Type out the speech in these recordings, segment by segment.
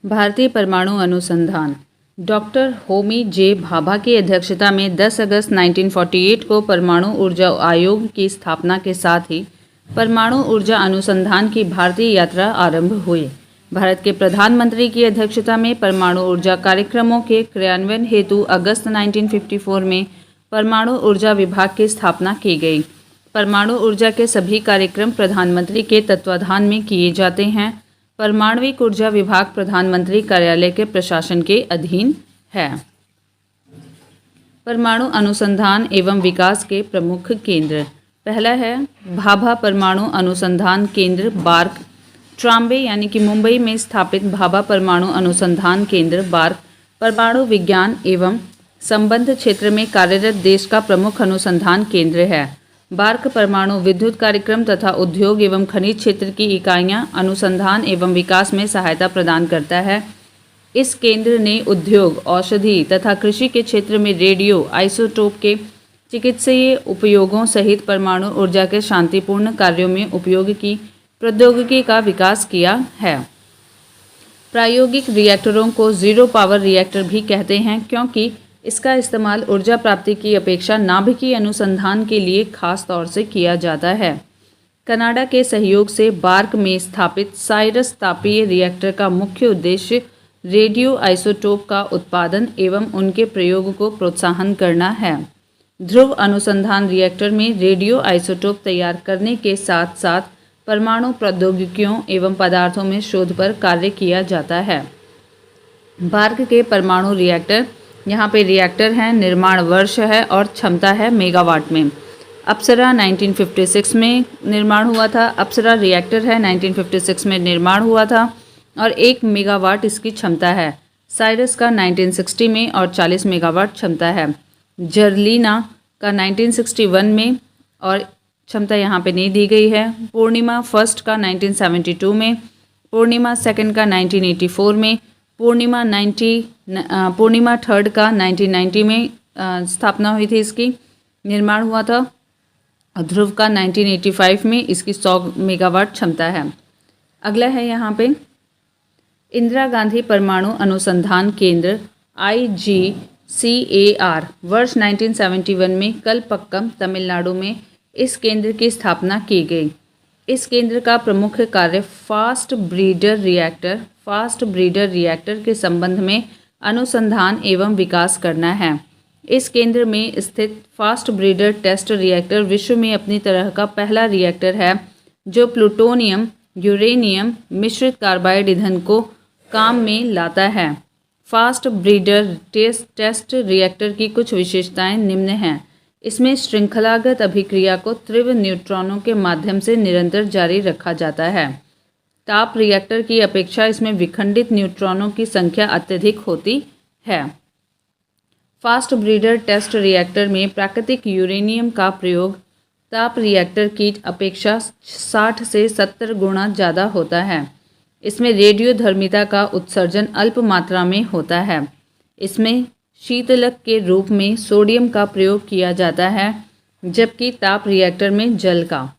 भारतीय परमाणु अनुसंधान डॉक्टर होमी जे भाभा की अध्यक्षता में 10 अगस्त 1948 को परमाणु ऊर्जा आयोग की स्थापना के साथ ही परमाणु ऊर्जा अनुसंधान की भारतीय यात्रा आरंभ हुई। भारत के प्रधानमंत्री की अध्यक्षता में परमाणु ऊर्जा कार्यक्रमों के क्रियान्वयन हेतु अगस्त 1954 में परमाणु ऊर्जा विभाग की स्थापना की गई। परमाणु ऊर्जा के सभी कार्यक्रम प्रधानमंत्री के तत्वाधान में किए जाते हैं। परमाणविक ऊर्जा विभाग प्रधानमंत्री कार्यालय के प्रशासन के अधीन है। परमाणु अनुसंधान एवं विकास के प्रमुख केंद्र, पहला है भाभा परमाणु अनुसंधान केंद्र बार्क, ट्राम्बे यानी कि मुंबई में स्थापित भाभा परमाणु अनुसंधान केंद्र बार्क परमाणु विज्ञान एवं संबंध क्षेत्र में कार्यरत देश का प्रमुख अनुसंधान केंद्र है। बार्क परमाणु विद्युत कार्यक्रम तथा उद्योग एवं खनिज क्षेत्र की इकाइयां अनुसंधान एवं विकास में सहायता प्रदान करता है। इस केंद्र ने उद्योग, औषधि तथा कृषि के क्षेत्र में रेडियो आइसोटोप के चिकित्सीय उपयोगों सहित परमाणु ऊर्जा के शांतिपूर्ण कार्यों में उपयोग की प्रौद्योगिकी का विकास किया है। प्रायोगिक रिएक्टरों को जीरो पावर रिएक्टर भी कहते हैं क्योंकि इसका इस्तेमाल ऊर्जा प्राप्ति की अपेक्षा नाभिकीय अनुसंधान के लिए खास तौर से किया जाता है। कनाडा के सहयोग से बार्क में स्थापित साइरस तापीय रिएक्टर का मुख्य उद्देश्य रेडियो आइसोटोप का उत्पादन एवं उनके प्रयोग को प्रोत्साहन करना है। ध्रुव अनुसंधान रिएक्टर में रेडियो आइसोटोप तैयार करने के साथ साथ परमाणु प्रौद्योगिकियों एवं पदार्थों में शोध पर कार्य किया जाता है। बार्क के परमाणु रिएक्टर, यहाँ पे रिएक्टर है, निर्माण वर्ष है और क्षमता है मेगावाट में। अप्सरा 1956 में निर्माण हुआ था। अप्सरा रिएक्टर है 1956 में निर्माण हुआ था और 1 मेगावाट इसकी क्षमता है। साइरस का 1960 में और 40 मेगावाट क्षमता है। जर्लिना का 1961 में और क्षमता यहाँ पे नहीं दी गई है। पूर्णिमा फर्स्ट का 1972 में, पूर्णिमा सेकंड का 1984 में, पूर्णिमा थर्ड का 1990 में स्थापना हुई थी, इसकी निर्माण हुआ था। ध्रुव का 1985 में इसकी 100 मेगावाट क्षमता है। अगला है यहाँ पे इंदिरा गांधी परमाणु अनुसंधान केंद्र IGCAR, वर्ष 1971 में कलपक्कम तमिलनाडु में इस केंद्र की स्थापना की गई। इस केंद्र का प्रमुख कार्य फास्ट ब्रीडर रिएक्टर के संबंध में अनुसंधान एवं विकास करना है। इस केंद्र में स्थित फास्ट ब्रीडर टेस्ट रिएक्टर विश्व में अपनी तरह का पहला रिएक्टर है जो प्लूटोनियम यूरेनियम मिश्रित कार्बाइड ईंधन को काम में लाता है। फास्ट ब्रीडर टेस्ट रिएक्टर की कुछ विशेषताएं निम्न हैं। इसमें श्रृंखलागत अभिक्रिया को तीव्र न्यूट्रॉनों के माध्यम से निरंतर जारी रखा जाता है। ताप रिएक्टर की अपेक्षा इसमें विखंडित न्यूट्रॉनों की संख्या अत्यधिक होती है। फास्ट ब्रीडर टेस्ट रिएक्टर में प्राकृतिक यूरेनियम का प्रयोग ताप रिएक्टर की अपेक्षा 60 से 70 गुना ज़्यादा होता है। इसमें रेडियोधर्मिता का उत्सर्जन अल्प मात्रा में होता है। इसमें शीतलक के रूप में सोडियम का प्रयोग किया जाता है जबकि ताप रिएक्टर में जल का।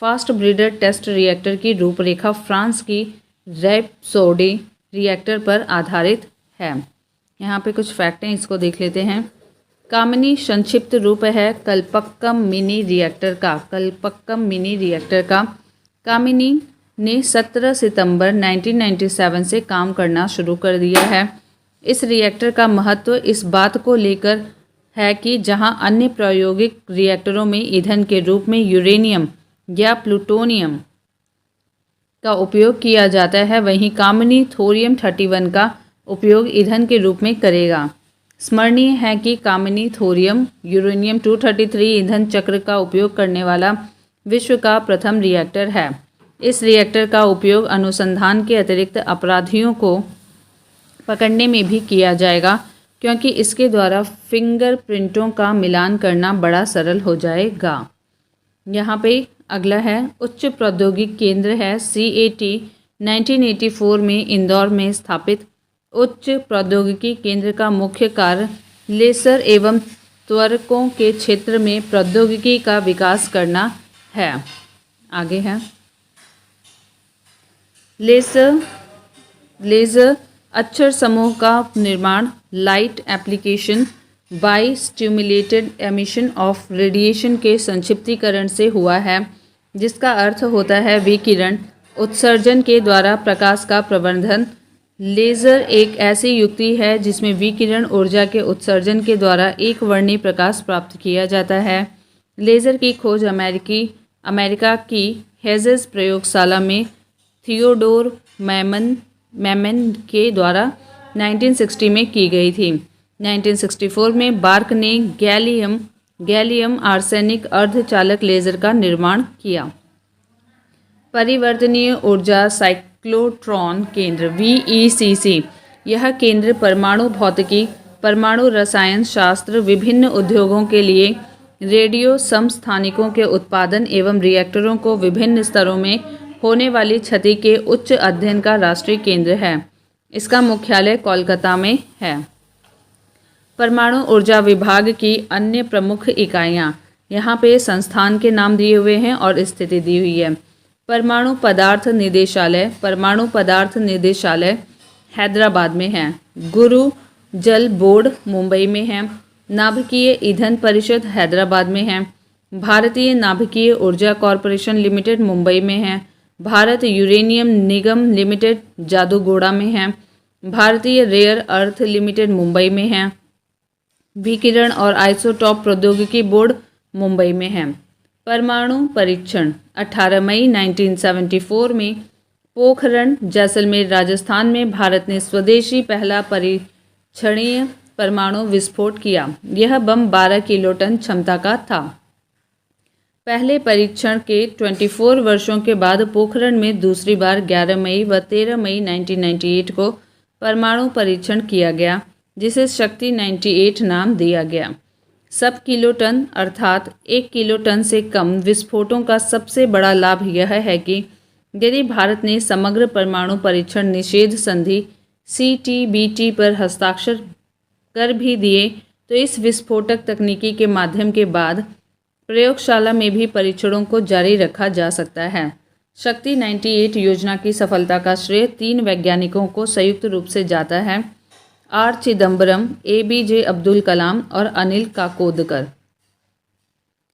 फास्ट ब्रीडर टेस्ट रिएक्टर की रूपरेखा फ्रांस की रैपसोडी रिएक्टर पर आधारित है। यहाँ पे कुछ फैक्ट हैं, इसको देख लेते हैं। कामिनी संक्षिप्त रूप है कलपक्कम मिनी रिएक्टर का। कामिनी ने 17 सितंबर 1997 से काम करना शुरू कर दिया है। इस रिएक्टर का महत्व इस बात को लेकर है कि जहां अन्य प्रायोगिक रिएक्टरों में ईंधन के रूप में यूरेनियम या प्लूटोनियम का उपयोग किया जाता है, वहीं कामिनी थोरियम 31 का उपयोग ईंधन के रूप में करेगा। स्मरणीय है कि कामिनी थोरियम यूरेनियम 233 ईंधन चक्र का उपयोग करने वाला विश्व का प्रथम रिएक्टर है। इस रिएक्टर का उपयोग अनुसंधान के अतिरिक्त अपराधियों को पकड़ने में भी किया जाएगा क्योंकि इसके द्वारा फिंगरप्रिंटों का मिलान करना बड़ा सरल हो जाएगा। यहाँ पे अगला है उच्च प्रौद्योगिक केंद्र है CAT, 1984 में इंदौर में स्थापित उच्च प्रौद्योगिकी केंद्र का मुख्य कार्य लेसर एवं त्वरकों के क्षेत्र में प्रौद्योगिकी का विकास करना है। आगे है लेज़र अक्षर समूह का निर्माण light application by stimulated emission of radiation के संक्षिप्तीकरण से हुआ है, जिसका अर्थ होता है विकिरण उत्सर्जन के द्वारा प्रकाश का प्रवर्धन। लेज़र एक ऐसी युक्ति है जिसमें विकिरण ऊर्जा के उत्सर्जन के द्वारा एक वर्णीय प्रकाश प्राप्त किया जाता है। लेज़र की खोज अमेरिका की हेजेस प्रयोगशाला में थियोडोर मैमन के द्वारा 1960 में की गई थी। 1964 में बार्क ने गैलियम आर्सेनिक अर्धचालक लेज़र का निर्माण किया। परिवर्तनीय ऊर्जा साइक्लोट्रॉन केंद्र VECC, यह केंद्र परमाणु भौतिकी, परमाणु रसायन शास्त्र, विभिन्न उद्योगों के लिए रेडियो समस्थानिकों के उत्पादन एवं रिएक्टरों को विभिन्न स्तरों में होने वाली क्षति के उच्च अध्ययन का राष्ट्रीय केंद्र है। इसका मुख्यालय कोलकाता में है। परमाणु ऊर्जा विभाग की अन्य प्रमुख इकाइयाँ यहाँ पे संस्थान के नाम दिए हुए हैं और स्थिति दी हुई है। परमाणु पदार्थ निदेशालय हैदराबाद में है। गुरु जल बोर्ड मुंबई में है। नाभिकीय ईंधन परिषद हैदराबाद में है। भारतीय नाभिकीय ऊर्जा कॉरपोरेशन लिमिटेड मुंबई में है। भारत यूरेनियम निगम लिमिटेड जादूगोड़ा में है। भारतीय रेयर अर्थ लिमिटेड मुंबई में है। विकिरण और आइसोटॉप प्रौद्योगिकी बोर्ड मुंबई में है। परमाणु परीक्षण 18 मई 1974 में पोखरण जैसलमेर राजस्थान में भारत ने स्वदेशी पहला परीक्षणीय परमाणु विस्फोट किया। यह बम 12 किलोटन क्षमता का था। पहले परीक्षण के 24 वर्षों के बाद पोखरण में दूसरी बार 11 मई व 13 मई 1998 को परमाणु परीक्षण किया गया, जिसे शक्ति 98 नाम दिया गया। सब किलोटन अर्थात 1 किलोटन से कम विस्फोटों का सबसे बड़ा लाभ यह है कि यदि भारत ने समग्र परमाणु परीक्षण निषेध संधि CTBT पर हस्ताक्षर कर भी दिए तो इस विस्फोटक तकनीकी के माध्यम के बाद प्रयोगशाला में भी परीक्षणों को जारी रखा जा सकता है। शक्ति 98 योजना की सफलता का श्रेय 3 वैज्ञानिकों को संयुक्त रूप से जाता है, R चिदम्बरम, ABJ अब्दुल कलाम और अनिल काकोदकर।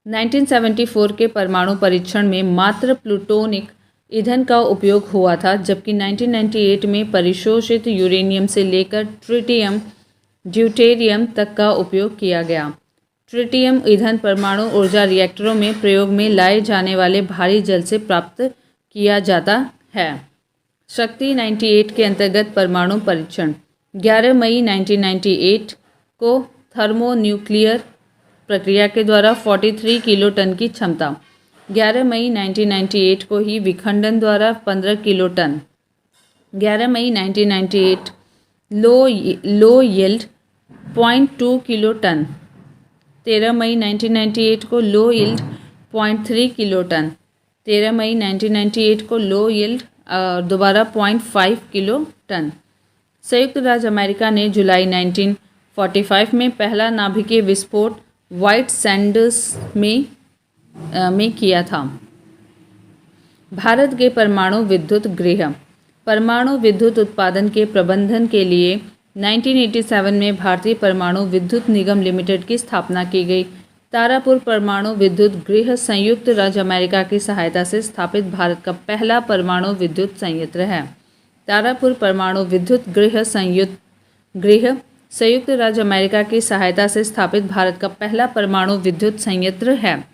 1974 के परमाणु परीक्षण में मात्र प्लूटोनिक ईंधन का उपयोग हुआ था, जबकि 1998 में परिशोषित यूरेनियम से लेकर ट्रिटियम ड्यूटेरियम तक का उपयोग किया गया। ट्रिटियम ईंधन परमाणु ऊर्जा रिएक्टरों में प्रयोग में लाए जाने वाले भारी जल से प्राप्त किया जाता है। शक्ति 98 के अंतर्गत परमाणु परीक्षण 11 मई 1998 को थर्मोन्यूक्लियर प्रक्रिया के द्वारा 43 किलोटन की क्षमता, 11 मई 1998 को ही विखंडन द्वारा 15 किलोटन, 11 मई 1998 लो यील्ड 0.2 किलोटन, 13 मई 1998 को लो यील्ड 0.3 किलोटन, 13 मई 1998 को लो यील्ड दोबारा 0.5 किलोटन। संयुक्त राज्य अमेरिका ने जुलाई 1945 में पहला नाभिकीय विस्फोट व्हाइट सैंड्स में किया था। भारत के परमाणु विद्युत गृह परमाणु विद्युत उत्पादन के प्रबंधन के लिए 1987 में भारतीय परमाणु विद्युत निगम लिमिटेड की स्थापना की गई। तारापुर परमाणु विद्युत गृह संयुक्त राज्य अमेरिका की सहायता से स्थापित भारत का पहला परमाणु विद्युत संयंत्र है। तारापुर परमाणु विद्युत गृह संयुक्त राज्य अमेरिका की सहायता से स्थापित भारत का पहला परमाणु विद्युत संयंत्र है।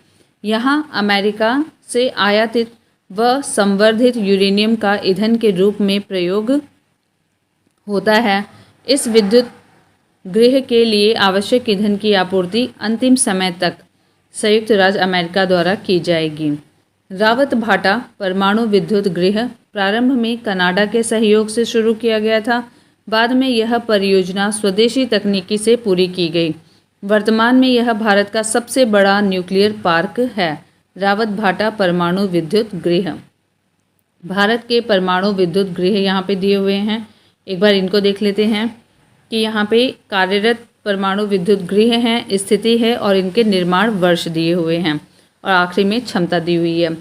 यहाँ अमेरिका से आयातित व संवर्धित यूरेनियम का ईंधन के रूप में प्रयोग होता है। इस विद्युत गृह के लिए आवश्यक ईंधन की आपूर्ति अंतिम समय तक संयुक्त राज्य अमेरिका द्वारा की जाएगी। रावत भाटा परमाणु विद्युत गृह प्रारंभ में कनाडा के सहयोग से शुरू किया गया था। बाद में यह परियोजना स्वदेशी तकनीकी से पूरी की गई। वर्तमान में यह भारत का सबसे बड़ा न्यूक्लियर पार्क है। रावत भाटा परमाणु विद्युत गृह। भारत के परमाणु विद्युत गृह यहाँ पे दिए हुए हैं, एक बार इनको देख लेते हैं कि यहाँ पे कार्यरत परमाणु विद्युत गृह हैं, स्थिति है और इनके निर्माण वर्ष दिए हुए हैं और आखिरी में क्षमता दी हुई है।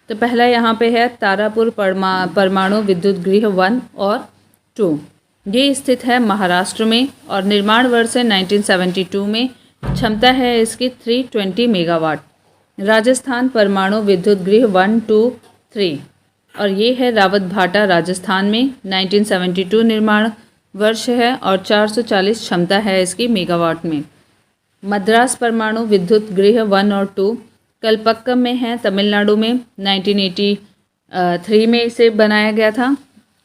तो पहला यहाँ पे है तारापुर परमाणु विद्युत गृह 1 और 2। ये स्थित है महाराष्ट्र में और निर्माण वर्ष है 1972 में। क्षमता है इसकी 320 मेगावाट। राजस्थान परमाणु विद्युत गृह 1, 2, 3 और ये है रावत भाटा राजस्थान में। 1972 निर्माण वर्ष है और 440 क्षमता है इसकी मेगावाट में। मद्रास परमाणु विद्युत गृह 1 और 2 कलपक्कम में है तमिलनाडु में। 1983 में इसे बनाया गया था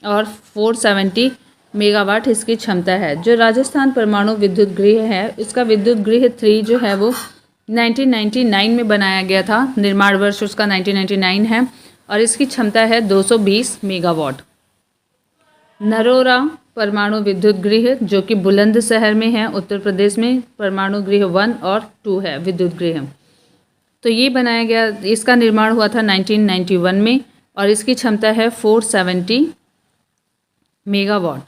और 470 मेगावाट इसकी क्षमता है। जो राजस्थान परमाणु विद्युत गृह है इसका विद्युत गृह 3 जो है वो 1999 में बनाया गया था। निर्माण वर्ष उसका 1999 है और इसकी क्षमता है 220 मेगावाट। नरोरा परमाणु विद्युत गृह जो कि बुलंदशहर में है उत्तर प्रदेश में, परमाणु गृह 1 और 2 है विद्युत गृह। तो ये बनाया गया, इसका निर्माण हुआ था 1991 में और इसकी क्षमता है 470 मेगावाट।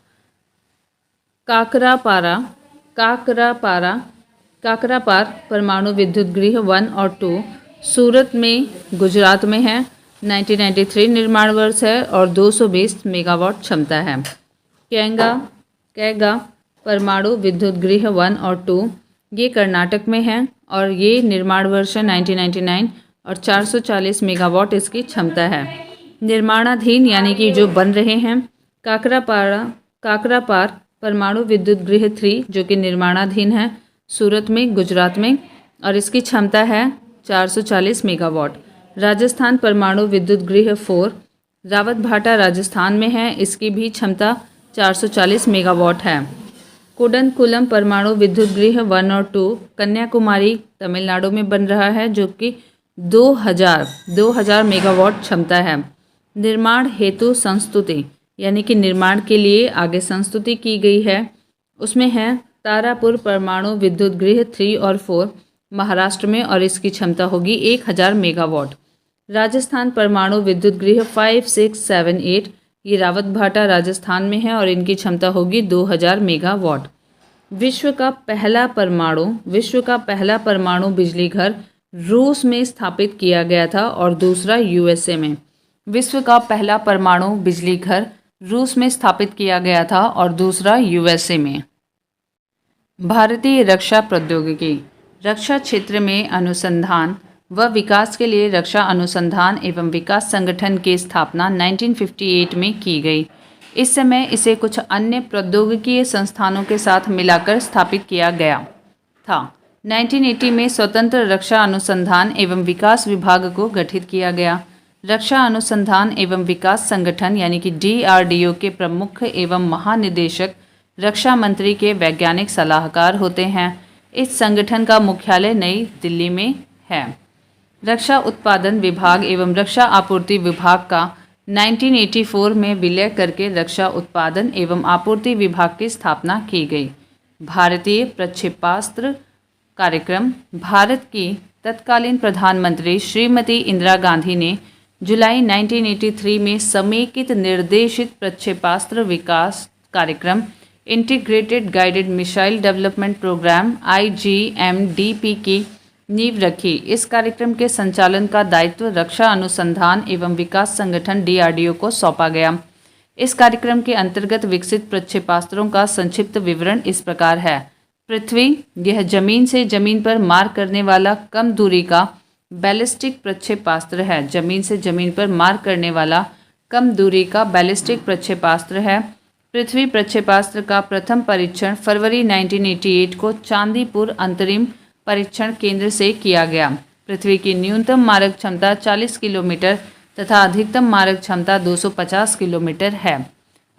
काकरापार परमाणु विद्युत गृह 1 और 2 सूरत में गुजरात में है। 1993 निर्माण वर्ष है और 220 मेगावाट क्षमता है। कैगा परमाणु विद्युत गृह 1 और 2 ये कर्नाटक में है और ये निर्माण वर्ष है 1999 और 440 मेगावाट इसकी क्षमता है। निर्माणाधीन यानी कि जो बन रहे हैं काकरापार परमाणु विद्युत गृह 3 जो कि निर्माणाधीन है सूरत में गुजरात में और इसकी क्षमता है 440 मेगावाट। राजस्थान परमाणु विद्युत गृह 4 रावत भाटा राजस्थान में है, इसकी भी क्षमता 440 मेगावाट है। कुडनकुलम परमाणु विद्युत गृह 1 और 2 कन्याकुमारी तमिलनाडु में बन रहा है जो कि 2000 मेगावाट क्षमता है। निर्माण हेतु संस्तुति यानी कि निर्माण के लिए आगे संस्तुति की गई है, उसमें है तारापुर परमाणु विद्युत गृह 3 और 4 महाराष्ट्र में और इसकी क्षमता होगी 1000 मेगावाट। राजस्थान परमाणु विद्युत गृह 5, 6, 7, 8 ये रावत भाटा राजस्थान में है और इनकी क्षमता होगी 2000 मेगावाट। विश्व का पहला परमाणु बिजली घर रूस में स्थापित किया गया था और दूसरा यूएसए में। विश्व का पहला परमाणु बिजली घर रूस में स्थापित किया गया था और दूसरा यूएसए में। भारतीय रक्षा प्रौद्योगिकी रक्षा क्षेत्र में अनुसंधान व विकास के लिए रक्षा अनुसंधान एवं विकास संगठन की स्थापना 1958 में की गई। इस समय इसे कुछ अन्य प्रौद्योगिकीय संस्थानों के साथ मिलाकर स्थापित किया गया था। 1980 में स्वतंत्र रक्षा अनुसंधान एवं विकास विभाग को गठित किया गया। रक्षा अनुसंधान एवं विकास संगठन यानी कि DRDO के प्रमुख एवं महानिदेशक रक्षा मंत्री के वैज्ञानिक सलाहकार होते हैं। इस संगठन का मुख्यालय नई दिल्ली में है। रक्षा उत्पादन विभाग एवं रक्षा आपूर्ति विभाग का 1984 में विलय करके रक्षा उत्पादन एवं आपूर्ति विभाग की स्थापना की गई। भारतीय प्रक्षेपास्त्र कार्यक्रम भारत की तत्कालीन प्रधानमंत्री श्रीमती इंदिरा गांधी ने जुलाई 1983 में समेकित निर्देशित प्रक्षेपास्त्र विकास कार्यक्रम integrated guided missile development programme IGMDP की नींव रखी। इस कार्यक्रम के संचालन का दायित्व रक्षा अनुसंधान एवं विकास संगठन DRDO को सौंपा गया। इस कार्यक्रम के अंतर्गत विकसित प्रक्षेपास्त्रों का संक्षिप्त विवरण इस प्रकार है। पृथ्वी, यह जमीन से जमीन पर मार करने वाला कम दूरी का बैलिस्टिक प्रक्षेपास्त्र है। जमीन से जमीन पर मार करने वाला कम दूरी का बैलिस्टिक प्रक्षेपास्त्र है। पृथ्वी प्रक्षेपास्त्र का प्रथम परीक्षण फरवरी 1988 को चांदीपुर अंतरिम परीक्षण केंद्र से किया गया। पृथ्वी की न्यूनतम मारक क्षमता 40 किलोमीटर तथा अधिकतम मारक क्षमता 250 किलोमीटर है।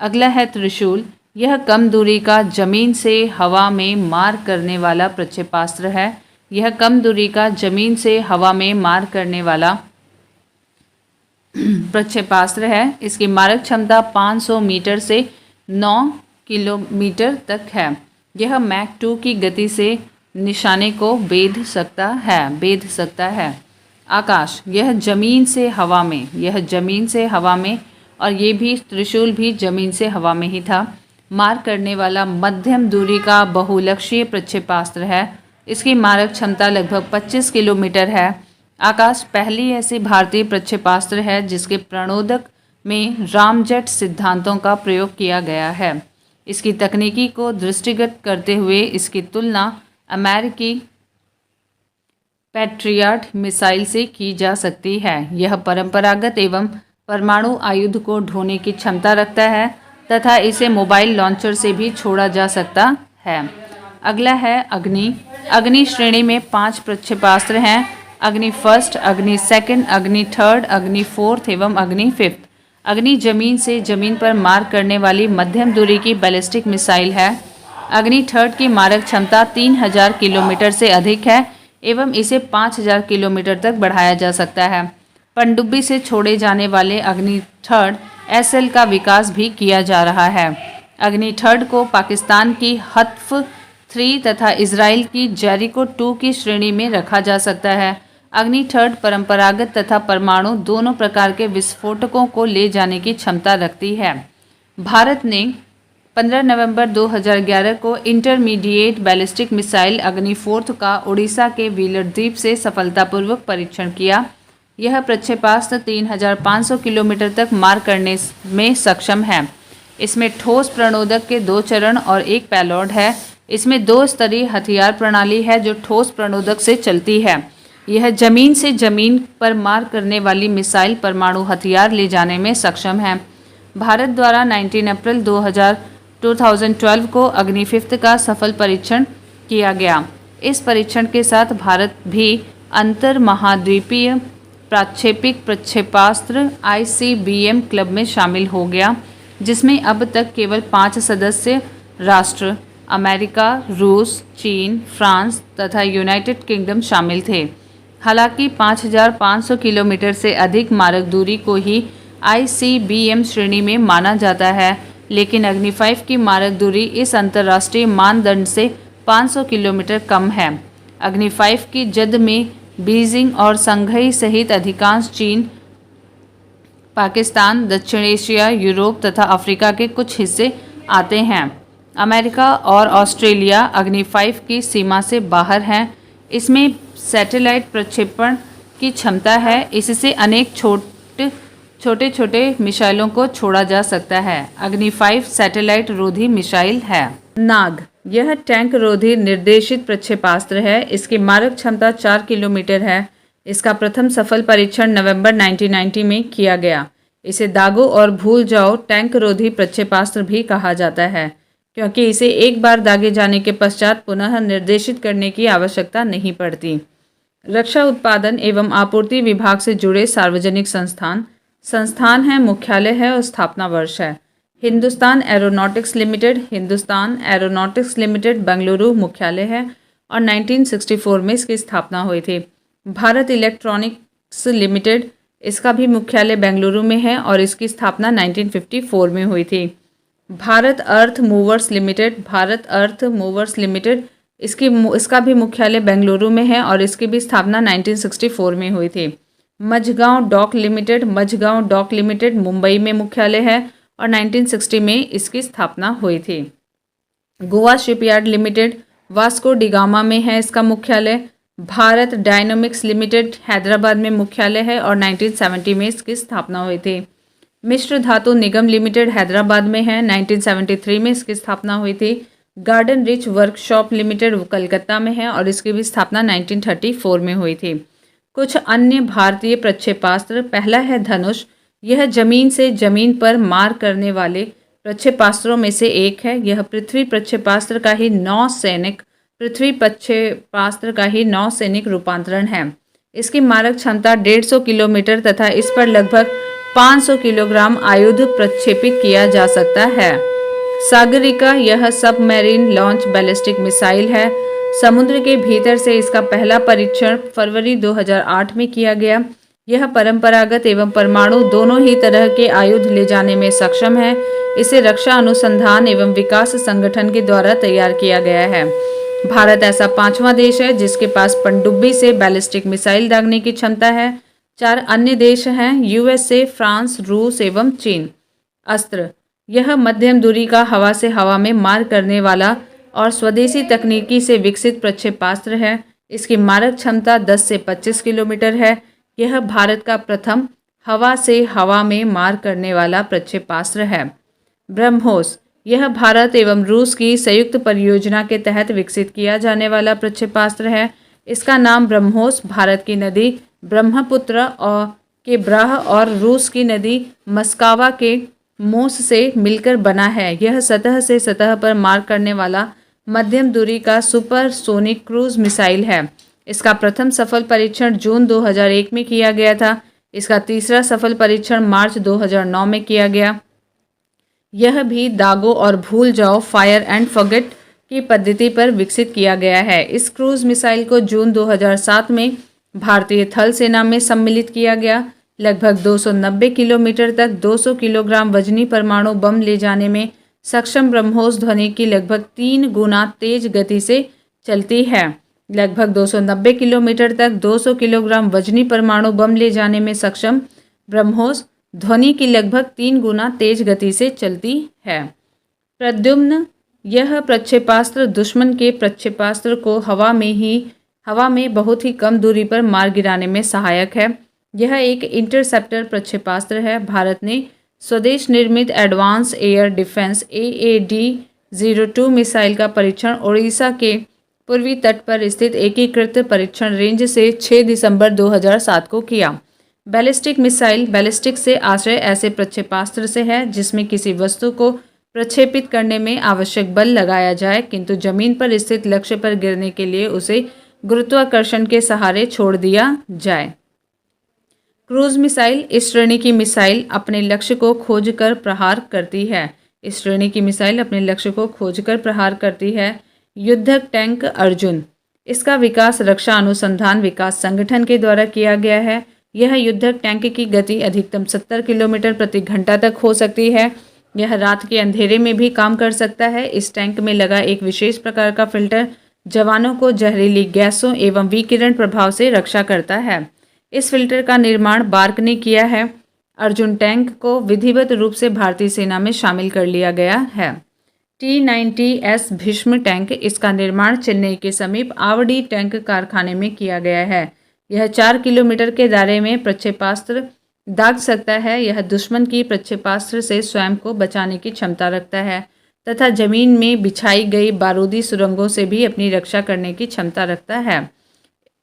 अगला है त्रिशूल। यह कम दूरी का जमीन से हवा में मार करने वाला प्रक्षेपास्त्र है। यह कम दूरी का जमीन से हवा में मार करने वाला प्रक्षेपास्त्र है। इसकी मारक क्षमता 500 मीटर से 9 किलोमीटर तक है। यह मैक 2 की गति से निशाने को भेद सकता है। आकाश, यह जमीन से हवा में और ये भी त्रिशूल भी जमीन से हवा में ही था। मार करने वाला मध्यम दूरी का बहुलक्षीय प्रक्षेपास्त्र है। इसकी मारक क्षमता लगभग 25 किलोमीटर है। आकाश पहली ऐसी भारतीय प्रक्षेपास्त्र है जिसके प्रणोदक में रामजेट सिद्धांतों का प्रयोग किया गया है। इसकी तकनीकी को दृष्टिगत करते हुए इसकी तुलना अमेरिकी पैट्रियट मिसाइल से की जा सकती है। यह परंपरागत एवं परमाणु आयुध को ढोने की क्षमता रखता है तथा इसे मोबाइल लॉन्चर से भी छोड़ा जा सकता है। अगला है अग्नि। अग्नि श्रेणी में 5 प्रक्षेपास्त्र हैं। अग्नि फर्स्ट, अग्नि सेकंड, अग्नि थर्ड, अग्नि फोर्थ एवं अग्नि फिफ्थ। अग्नि जमीन से जमीन पर मार करने वाली मध्यम दूरी की बैलिस्टिक मिसाइल है। अग्नि थर्ड की मारक क्षमता 3000 किलोमीटर से अधिक है एवं इसे 5000 किलोमीटर तक बढ़ाया जा सकता है। पनडुब्बी से छोड़े जाने वाले अग्नि थर्ड एसएल का विकास भी किया जा रहा है। अग्नि थर्ड को पाकिस्तान की हत्फ 3 तथा इजराइल की जेरिको 2 की श्रेणी में रखा जा सकता है। अग्नि थर्ड परंपरागत तथा परमाणु दोनों प्रकार के विस्फोटकों को ले जाने की क्षमता रखती है। भारत ने 15 नवंबर 2011 को इंटरमीडिएट बैलिस्टिक मिसाइल अग्नि फोर्थ का उड़ीसा के व्हीलर द्वीप से सफलतापूर्वक परीक्षण किया। यह प्रक्षेपास्त्र 3500 किलोमीटर तक मार करने में सक्षम है। इसमें ठोस प्रणोदक के 2 चरण और 1 पेलोड है। इसमें 2 स्तरीय हथियार प्रणाली है जो ठोस प्रणोदक से चलती है। यह जमीन से जमीन पर मार करने वाली मिसाइल परमाणु हथियार ले जाने में सक्षम है। भारत द्वारा 19 अप्रैल 2012 को अग्नि फिफ्थ का सफल परीक्षण किया गया। इस परीक्षण के साथ भारत भी अंतर महाद्वीपीय प्राक्षेपिक प्रक्षेपास्त्र ICBM क्लब में शामिल हो गया, जिसमें अब तक केवल 5 सदस्य राष्ट्र अमेरिका, रूस, चीन, फ्रांस तथा यूनाइटेड किंगडम शामिल थे। हालांकि 5500 किलोमीटर से अधिक मारक दूरी को ही ICBM श्रेणी में माना जाता है, लेकिन अग्नि 5 की मारक दूरी इस अंतर्राष्ट्रीय मानदंड से 500 किलोमीटर कम है। अग्नि 5 की जद में बीजिंग और शंघाई सहित अधिकांश चीन, पाकिस्तान, दक्षिण एशिया, यूरोप तथा अफ्रीका के कुछ हिस्से आते हैं। अमेरिका और ऑस्ट्रेलिया अग्नि 5 की सीमा से बाहर हैं। इसमें सैटेलाइट प्रक्षेपण की क्षमता है। इससे अनेक छोटे छोटे मिसाइलों को छोड़ा जा सकता है। अग्नि 5 सैटेलाइट रोधी मिसाइल है। नाग, यह टैंक रोधी निर्देशित प्रक्षेपास्त्र है। इसकी मारक क्षमता 4 किलोमीटर है। इसका प्रथम सफल परीक्षण नवंबर 1990 में किया गया। इसे दागो और भूल जाओ टैंक रोधी प्रक्षेपास्त्र भी कहा जाता है, क्योंकि इसे एक बार दागे जाने के पश्चात पुनः निर्देशित करने की आवश्यकता नहीं पड़ती। रक्षा उत्पादन एवं आपूर्ति विभाग से जुड़े सार्वजनिक संस्थान है, मुख्यालय है और स्थापना वर्ष है। Hindustan aeronautics limited, Hindustan aeronautics limited Bengaluru मुख्यालय है और 1964 में इसकी स्थापना हुई थी। भारत इलेक्ट्रॉनिक्स लिमिटेड, इसका भी मुख्यालय बेंगलुरु में है और इसकी स्थापना 1954 में हुई थी। भारत अर्थ मूवर्स लिमिटेड, भारत अर्थ मूवर्स लिमिटेड, इसका भी मुख्यालय बेंगलुरु में है और इसकी भी स्थापना 1964 में हुई थी। Mazagon dock limited, Mazagon dock limited Mumbai में मुख्यालय है और 1960 में इसकी स्थापना हुई थी। Goa shipyard limited Vasco da Gama में है इसका मुख्यालय। भारत डायनामिक्स लिमिटेड हैदराबाद में मुख्यालय है और 1970 में इसकी स्थापना हुई थी। मिश्र धातु निगम लिमिटेड हैदराबाद में है, 1973 में इसकी स्थापना हुई थी। Garden rich workshop limited Calcutta में है और इसकी भी स्थापना 1934 में हुई थी। कुछ अन्य भारतीय प्रक्षेपास्त्र, पहला है धनुष। यह जमीन से जमीन पर मार करने वाले प्रक्षेपास्त्रों में से एक है। यह पृथ्वी प्रक्षेपास्त्र का ही नौसैनिक रूपांतरण है। इसकी मारक क्षमता 150 किलोमीटर तथा इस पर लगभग 500 किलोग्राम आयुध प्रक्षेपित किया जा सकता है। सागरिका, यह सबमरीन लॉन्च बैलिस्टिक मिसाइल है। समुद्र के भीतर से इसका पहला परीक्षण फरवरी 2008 में किया गया। यह परंपरागत एवं परमाणु दोनों ही तरह के आयुध ले जाने में सक्षम है। इसे रक्षा अनुसंधान एवं विकास संगठन के द्वारा तैयार किया गया है। भारत ऐसा 5वां देश है जिसके पास पनडुब्बी से बैलिस्टिक मिसाइल दागने की क्षमता है। 4 अन्य देश हैं, USA, फ्रांस, रूस एवं चीन। अस्त्र, यह मध्यम दूरी का हवा से हवा में मार करने वाला और स्वदेशी तकनीकी से विकसित प्रक्षेपास्त्र है। इसकी मारक क्षमता 10 से 25 किलोमीटर है। यह भारत का प्रथम हवा से हवा में मार करने वाला प्रक्षेपास्त्र है। ब्रह्मोस, यह भारत एवं रूस की संयुक्त परियोजना के तहत विकसित किया जाने वाला प्रक्षेपास्त्र है। इसका नाम ब्रह्मोस भारत की नदी ब्रह्मपुत्र और के ब्रह और रूस की नदी मस्कावा के मोस से मिलकर बना है। यह सतह से सतह पर मार करने वाला मध्यम दूरी का सुपरसोनिक क्रूज मिसाइल है। इसका प्रथम सफल परीक्षण जून 2001 में किया गया था। इसका तीसरा सफल परीक्षण मार्च 2009 में किया गया। यह भी दागो और भूल जाओ फायर एंड फॉरगेट की पद्धति पर विकसित किया गया है। इस क्रूज मिसाइल को जून 2007 में भारतीय थल सेना में सम्मिलित किया गया। लगभग 290 किलोमीटर तक 200 किलोग्राम वजनी परमाणु बम ले जाने में सक्षम ब्रह्मोस ध्वनि की लगभग 3 गुना तेज गति से चलती है। लगभग 290 किलोमीटर तक 200 किलोग्राम वजनी परमाणु बम ले जाने में सक्षम ब्रह्मोस ध्वनि की लगभग 3 गुना तेज गति से चलती है। प्रद्युम्न यह प्रक्षेपास्त्र दुश्मन के प्रक्षेपास्त्र को हवा में बहुत ही कम दूरी पर मार गिराने में सहायक है। यह एक इंटरसेप्टर प्रक्षेपास्त्र है। भारत ने स्वदेश निर्मित advance air defence AAD-02 missile का परीक्षण ओडिशा के पूर्वी तट पर स्थित एकीकृत परीक्षण रेंज से 6 दिसंबर 2007 को किया। बैलिस्टिक मिसाइल बैलिस्टिक से आश्रय ऐसे प्रक्षेपास्त्र से है जिसमें किसी वस्तु को प्रक्षेपित करने में आवश्यक बल लगाया जाए, किंतु जमीन पर स्थित लक्ष्य पर गिरने के लिए उसे गुरुत्वाकर्षण के सहारे छोड़ दिया जाए। क्रूज मिसाइल इस श्रेणी की मिसाइल अपने लक्ष्य को खोजकर प्रहार करती है। इस श्रेणी की मिसाइल अपने लक्ष्य को खोजकर प्रहार करती है। युद्धक टैंक अर्जुन, इसका विकास रक्षा अनुसंधान विकास संगठन के द्वारा किया गया है। यह युद्धक टैंक की गति अधिकतम 70 किलोमीटर प्रति घंटा तक हो सकती है। यह रात के अंधेरे में भी काम कर सकता है। इस टैंक में लगा एक विशेष प्रकार का फिल्टर जवानों को जहरीली गैसों एवं विकिरण प्रभाव से रक्षा करता है। इस फिल्टर का निर्माण बार्क ने किया है। अर्जुन टैंक को विधिवत रूप से भारतीय सेना में शामिल कर लिया गया है। T-90S भीष्म टैंक, इसका निर्माण चेन्नई के समीप आवड़ी टैंक कारखाने में किया गया है। यह 4 किलोमीटर के दायरे में प्रक्षेपास्त्र दाग सकता है। यह दुश्मन की प्रक्षेपास्त्र से स्वयं को बचाने की क्षमता रखता है तथा जमीन में बिछाई गई बारूदी सुरंगों से भी अपनी रक्षा करने की क्षमता रखता है।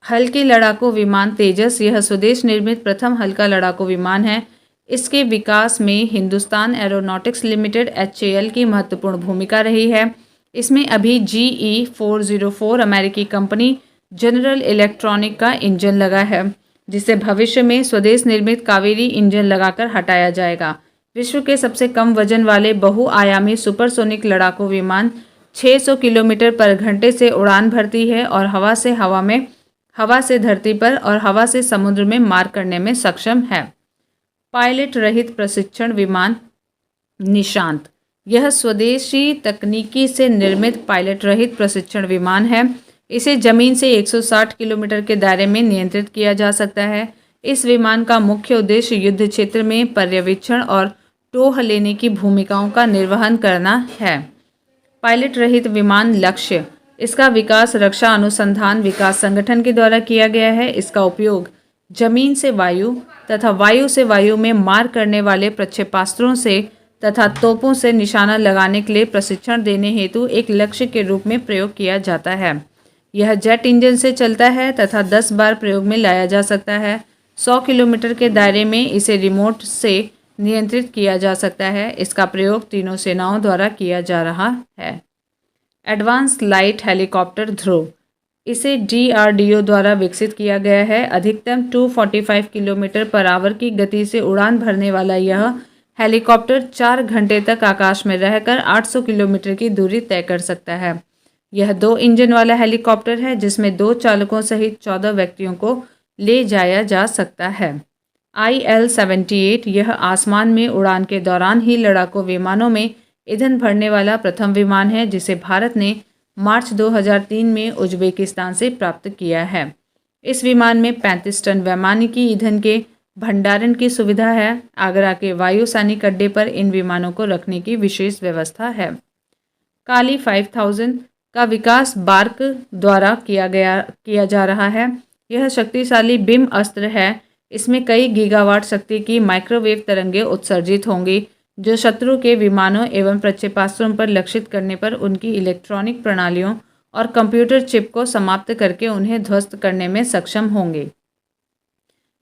हल्के लड़ाकू विमान तेजस, यह स्वदेश निर्मित प्रथम हल्का लड़ाकू विमान है। इसके विकास में हिंदुस्तान एरोनॉटिक्स लिमिटेड HAL की महत्वपूर्ण भूमिका रही है। इसमें अभी GE-404 अमेरिकी कंपनी जनरल इलेक्ट्रॉनिक का इंजन लगा है, जिसे भविष्य में स्वदेश निर्मित कावेरी इंजन लगाकर हटाया जाएगा। विश्व के सबसे कम वजन वाले बहुआयामी सुपरसोनिक लड़ाकू विमान 600 किलोमीटर पर घंटे से उड़ान भरती है और हवा से धरती पर और हवा से समुद्र में मार करने में सक्षम है। पायलट रहित प्रशिक्षण विमान निशांत, यह स्वदेशी तकनीकी से निर्मित पायलट रहित प्रशिक्षण विमान है। इसे जमीन से 160 किलोमीटर के दायरे में नियंत्रित किया जा सकता है। इस विमान का मुख्य उद्देश्य युद्ध क्षेत्र में पर्यवेक्षण और टोह लेने की भूमिकाओं का निर्वहन करना है। पायलट रहित विमान लक्ष्य, इसका विकास रक्षा अनुसंधान विकास संगठन के द्वारा किया गया है। इसका उपयोग जमीन से वायु तथा वायु से वायु में मार करने वाले प्रक्षेपास्त्रों से तथा तोपों से निशाना लगाने के लिए प्रशिक्षण देने हेतु एक लक्ष्य के रूप में प्रयोग किया जाता है। यह जेट इंजन से चलता है तथा 10 बार प्रयोग में लाया जा सकता है। 100 किलोमीटर के दायरे में इसे रिमोट से नियंत्रित किया जा सकता है। इसका प्रयोग तीनों सेनाओं द्वारा किया जा रहा है। एडवांस लाइट हेलीकॉप्टर ध्रुव, इसे DRDO द्वारा विकसित किया गया है। अधिकतम 245 किलोमीटर पर आवर की गति से उड़ान भरने वाला यह हेलीकॉप्टर 4 घंटे तक आकाश में रहकर 800 किलोमीटर की दूरी तय कर सकता है। यह 2 इंजन वाला हेलीकॉप्टर है जिसमें 2 चालकों सहित 14 व्यक्तियों को ले जाया जा सकता है। IL-78, यह आसमान में उड़ान के दौरान ही लड़ाकू विमानों में ईंधन भरने वाला प्रथम विमान है जिसे भारत ने मार्च 2003 में उज्बेकिस्तान से प्राप्त किया है। इस विमान में 35 टन वैमानिकी ईंधन के भंडारण की सुविधा है। आगरा के वायु सैनिक अड्डे पर इन विमानों को रखने की विशेष व्यवस्था है। काली 5000 का विकास बार्क द्वारा किया जा रहा है। यह शक्तिशाली बिम अस्त्र है। इसमें कई गीगावाट शक्ति की माइक्रोवेव तरंगें उत्सर्जित होंगी जो शत्रु के विमानों एवं प्रक्षेपास्त्रों पर लक्षित करने पर उनकी इलेक्ट्रॉनिक प्रणालियों और कंप्यूटर चिप को समाप्त करके उन्हें ध्वस्त करने में सक्षम होंगे।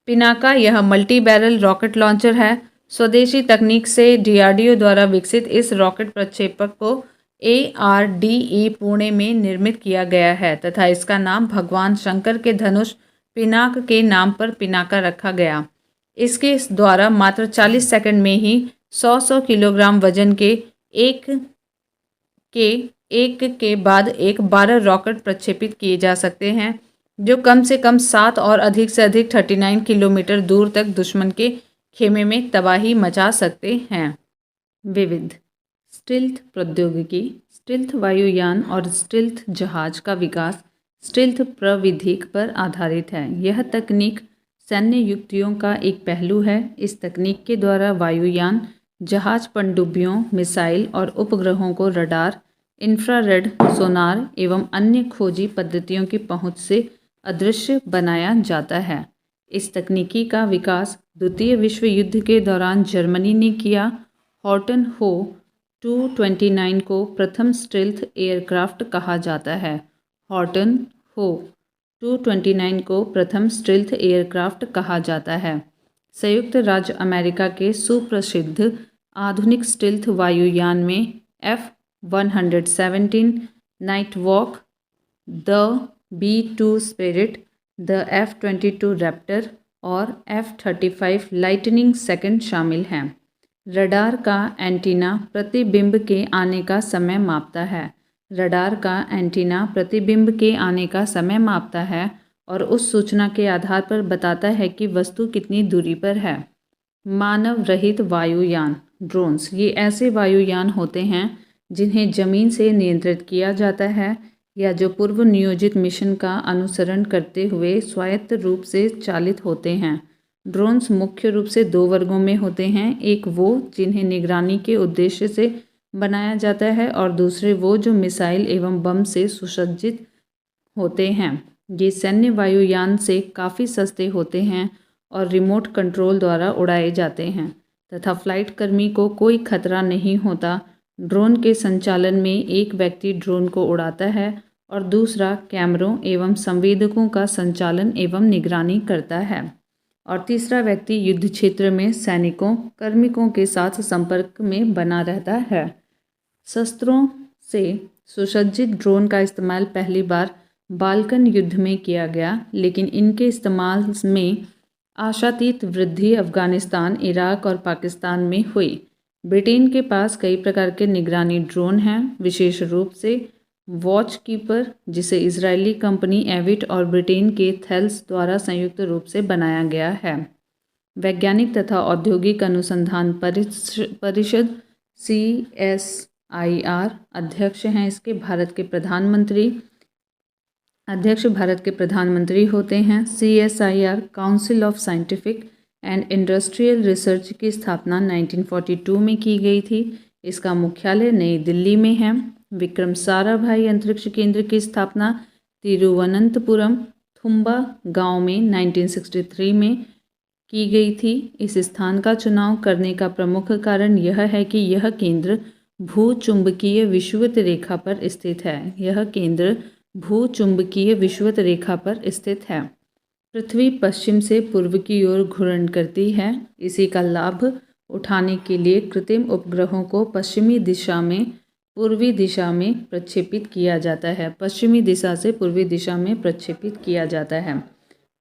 पिनाका यह मल्टी बैरल रॉकेट लॉन्चर है। स्वदेशी तकनीक से डीआरडीओ द्वारा विकसित इस रॉकेट प्रक्षेपक को ARDE पुणे में निर्मित किया गया है तथा इसका नाम भगवान शंकर के धनुष पिनाक के नाम पर पिनाका रखा गया। इसके द्वारा मात्र 40 सेकंड में ही 100 किलोग्राम वजन के एक के बाद एक 12 रॉकेट प्रक्षेपित किए जा सकते हैं, जो कम से कम 7 और अधिक से अधिक 39 किलोमीटर दूर तक दुश्मन के खेमे में तबाही मचा सकते हैं। विविध स्टिल्थ प्रौद्योगिकी। स्टिल्थ वायुयान और स्टिल्थ जहाज का विकास स्टिल्थ प्रविधि पर आधारित है। यह तकनीक सैन्य युक्तियों का एक पहलू है। इस तकनीक के द्वारा वायुयान जहाज पनडुब्बियों, मिसाइल और उपग्रहों को रडार, इंफ्रारेड, सोनार एवं अन्य खोजी पद्धतियों की पहुंच से अदृश्य बनाया जाता है। इस तकनीकी का विकास द्वितीय विश्व युद्ध के दौरान जर्मनी ने किया। हॉर्टन हो 229 को प्रथम स्टिल्थ एयरक्राफ्ट कहा जाता है। हॉर्टन हो 229 को प्रथम स्टिल्थ एयरक्राफ्ट कहा जाता है। संयुक्त राज्य अमेरिका के सुप्रसिद्ध आधुनिक स्टिल्थ वायुयान में F-117 Nighthawk, the B-2 Spirit, the F-22 Raptor और F-35 लाइटनिंग सेकंड शामिल हैं। रडार का एंटीना प्रतिबिंब के आने का समय मापता है। रडार का एंटीना प्रतिबिंब के आने का समय मापता है और उस सूचना के आधार पर बताता है कि वस्तु कितनी दूरी पर है। मानव रहित वायुयान ड्रोन्स, ये ऐसे वायुयान होते हैं जिन्हें जमीन से नियंत्रित किया जाता है या जो पूर्व नियोजित मिशन का अनुसरण करते हुए स्वायत्त रूप से चालित होते हैं। ड्रोन्स मुख्य रूप से दो वर्गों में होते हैं, एक वो जिन्हें निगरानी के उद्देश्य से बनाया जाता है और दूसरे वो जो मिसाइल एवं बम से सुसज्जित होते हैं। ये सैन्य वायुयान से काफ़ी सस्ते होते हैं और रिमोट कंट्रोल द्वारा उड़ाए जाते हैं तथा फ्लाइट कर्मी को कोई खतरा नहीं होता। ड्रोन के संचालन में एक व्यक्ति ड्रोन को उड़ाता है और दूसरा कैमरों एवं संवेदकों का संचालन एवं निगरानी करता है और तीसरा व्यक्ति युद्ध क्षेत्र में सैनिकों कार्मिकों के साथ संपर्क में बना रहता है। शस्त्रों से सुसज्जित ड्रोन का इस्तेमाल पहली बार बाल्कन युद्ध में किया गया, लेकिन इनके इस्तेमाल में आशातीत वृद्धि अफगानिस्तान, इराक और पाकिस्तान में हुई। ब्रिटेन के पास कई प्रकार के निगरानी ड्रोन हैं, विशेष रूप से वॉच कीपर, जिसे इजरायली कंपनी एविट और ब्रिटेन के थेल्स द्वारा संयुक्त रूप से बनाया गया है। वैज्ञानिक तथा औद्योगिक अनुसंधान परिषद CSIR अध्यक्ष हैं इसके भारत के प्रधानमंत्री होते हैं। CSIR council of scientific and industrial research की स्थापना 1942 में की गई थी। इसका मुख्यालय नई दिल्ली में है। विक्रम साराभाई अंतरिक्ष केंद्र की स्थापना तिरुवनंतपुरम थुम्बा गांव में 1963 में की गई थी। इस स्थान का चुनाव करने का प्रमुख कारण यह है कि यह केंद्र भूचुंबकीय विषुवत रेखा पर स्थित है। यह केंद्र भूचुंबकीय विषुवत रेखा पर स्थित है। पृथ्वी पश्चिम से पूर्व की ओर घूर्णन करती है। इसी का लाभ उठाने के लिए कृत्रिम उपग्रहों को पूर्वी दिशा में प्रक्षेपित किया जाता है। पश्चिमी दिशा से पूर्वी दिशा में प्रक्षेपित किया जाता है।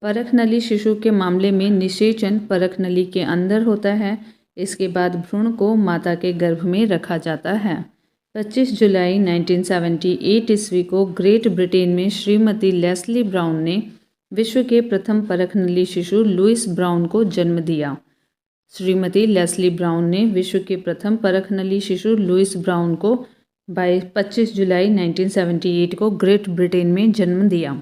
परखनली शिशु के मामले में निषेचन परखनली के अंदर होता है। इसके बाद भ्रूण को माता के गर्भ में रखा जाता है। 25 जुलाई 1978 ईस्वी को ग्रेट ब्रिटेन में श्रीमती लेस्ली ब्राउन ने विश्व के प्रथम परखनली शिशु लुइस ब्राउन को जन्म दिया। श्रीमती लेस्ली ब्राउन ने विश्व के प्रथम परखनली शिशु लुइस ब्राउन को 25 जुलाई 1978 को ग्रेट ब्रिटेन में जन्म दिया।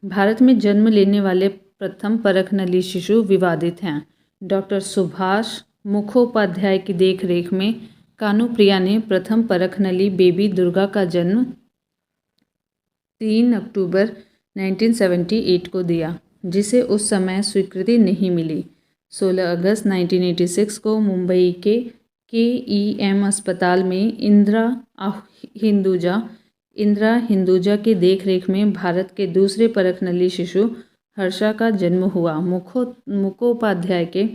भारत में जन्म लेने वाले प्रथम परखनली शिशु विवादित हैं। डॉक्टर सुभाष मुखोपाध्याय की देखरेख में कानुप्रिया ने प्रथम परखनली बेबी दुर्गा का जन्म 3 अक्टूबर 1978 को दिया, जिसे उस समय स्वीकृति नहीं मिली। 16 अगस्त 1986 को मुंबई के KEM अस्पताल में इंदिरा हिंदुजा की देखरेख में भारत के दूसरे परखनली शिशु हर्षा का जन्म हुआ। मुखोपाध्याय के